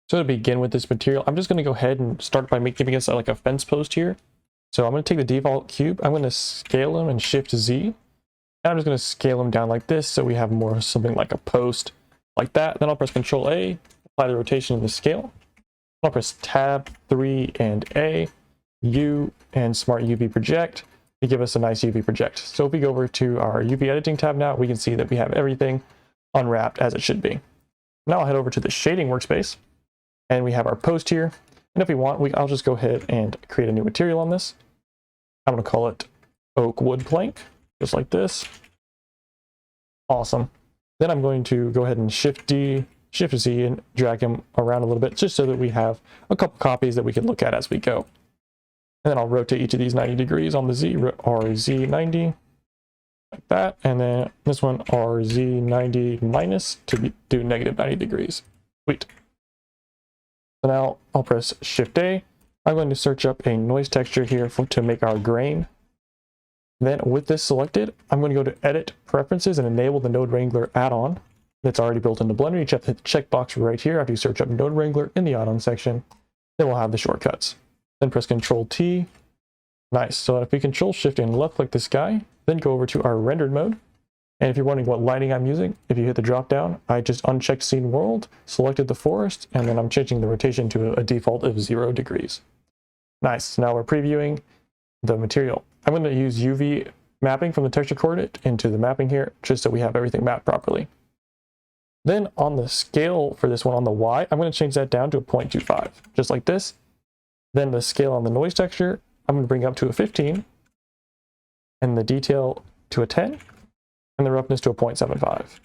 So to begin with this material, I'm just going to go ahead and start by giving us like a fence post here. So I'm going to take the default cube, I'm going to scale them and shift Z, and I'm just going to scale them down like this so we have more something like a post like that. Then I'll press Control A, apply the rotation of the scale. I'll press Tab 3 and A, U, and Smart UV Project to give us a nice UV project. So if we go over to our UV editing tab now, we can see that we have everything unwrapped as it should be. Now I'll head over to the shading workspace, and we have our post here. And if we want, I'll just go ahead and create a new material on this. I'm going to call it oak wood plank, just like this. Awesome. Then I'm going to go ahead and Shift Z and drag him around a little bit, just so that we have a couple copies that we can look at as we go. And then I'll rotate each of these 90 degrees on the Z, RZ90, like that. And then this one, RZ90 minus, to do negative 90 degrees. Sweet. So now I'll press Shift A. I'm going to search up a noise texture here to make our grain. Then with this selected, I'm going to go to Edit Preferences and enable the Node Wrangler add-on that's already built into Blender. You just have to hit the checkbox right here after you search up Node Wrangler in the add-on section. Then we'll have the shortcuts. Then press Control T. Nice. So if we Control Shift and left click this guy, then go over to our rendered mode. And if you're wondering what lighting I'm using, if you hit the drop down, I just unchecked Scene World, selected the forest, and then I'm changing the rotation to a default of 0 degrees. Nice. Now we're previewing the material. I'm going to use UV mapping from the texture coordinate into the mapping here, just so we have everything mapped properly. Then on the scale for this one on the Y, I'm going to change that down to a 0.25, just like this. Then the scale on the noise texture, I'm going to bring up to a 15, and the detail to a 10, and the roughness to a 0.75.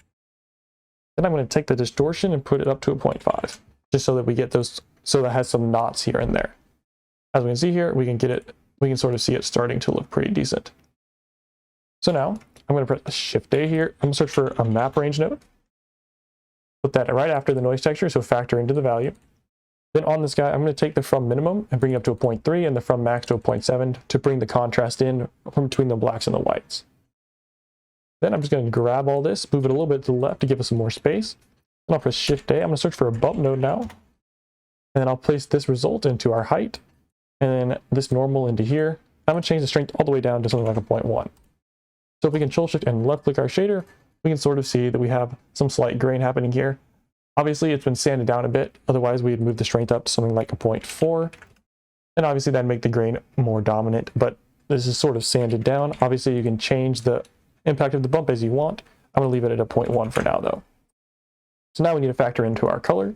Then I'm going to take the distortion and put it up to a 0.5, just so that we get those, so that has some knots here and there. As we can see here, we can sort of see it starting to look pretty decent. So now I'm going to press Shift A here. I'm going to search for a map range node. Put that right after the noise texture, so factor into the value. Then on this guy, I'm going to take the from minimum and bring it up to a 0.3 and the from max to a 0.7 to bring the contrast in from between the blacks and the whites. Then I'm just going to grab all this, move it a little bit to the left to give us some more space. Then I'll press Shift A. I'm going to search for a bump node now. And then I'll place this result into our height, and then this normal into here. I'm going to change the strength all the way down to something like a 0.1. So if we Control Shift and left click our shader, we can sort of see that we have some slight grain happening here. Obviously, it's been sanded down a bit. Otherwise, we'd move the strength up to something like a 0.4. And obviously, that'd make the grain more dominant, but this is sort of sanded down. Obviously, you can change the impact of the bump as you want. I'm going to leave it at a 0.1 for now, though. So now we need to factor into our color.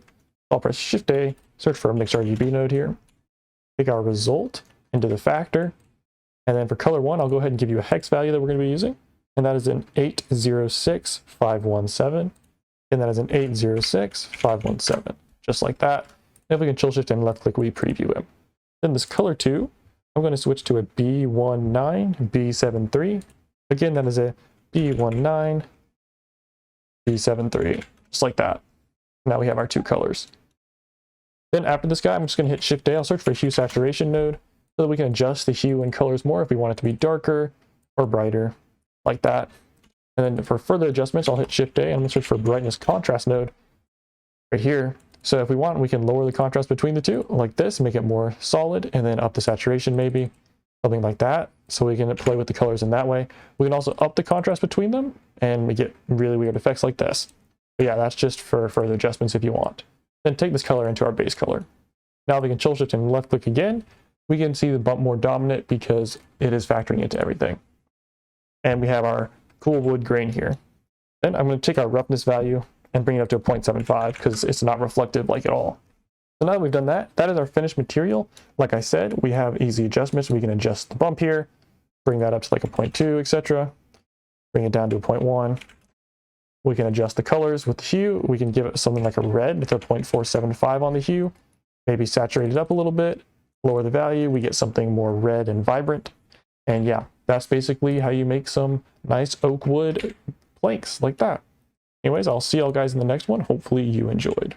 I'll press Shift A, search for a Mix RGB node here. Take our result into the factor. And then for color 1, I'll go ahead and give you a hex value that we're going to be using. And that is an 806517. And that is an 806517. Just like that. And if we Control Shift and left click, we preview him. Then this color 2, I'm going to switch to a B19B73. Again, that is a B19B73. Just like that. Now we have our two colors. Then after this guy, I'm just going to hit Shift A. I'll search for a Hue Saturation node so that we can adjust the hue and colors more if we want it to be darker or brighter, like that. And then for further adjustments, I'll hit Shift A and I'm going to search for brightness contrast node right here. So if we want, we can lower the contrast between the two like this, make it more solid, and then up the saturation maybe, something like that. So we can play with the colors in that way. We can also up the contrast between them and we get really weird effects like this. But yeah, that's just for further adjustments if you want. Then take this color into our base color. Now we can Control Shift and left click again. We can see the bump more dominant because it is factoring into everything. And we have our cool wood grain here. Then I'm going to take our roughness value and bring it up to a 0.75 because it's not reflective like at all. So now that we've done that, that is our finished material. Like I said, we have easy adjustments. We can adjust the bump here, bring that up to like a 0.2, etc. Bring it down to a 0.1. We can adjust the colors with the hue. We can give it something like a red with a 0.475 on the hue. Maybe saturate it up a little bit, lower the value. We get something more red and vibrant. And yeah, that's basically how you make some nice oak wood planks like that. Anyways, I'll see y'all guys in the next one. Hopefully you enjoyed.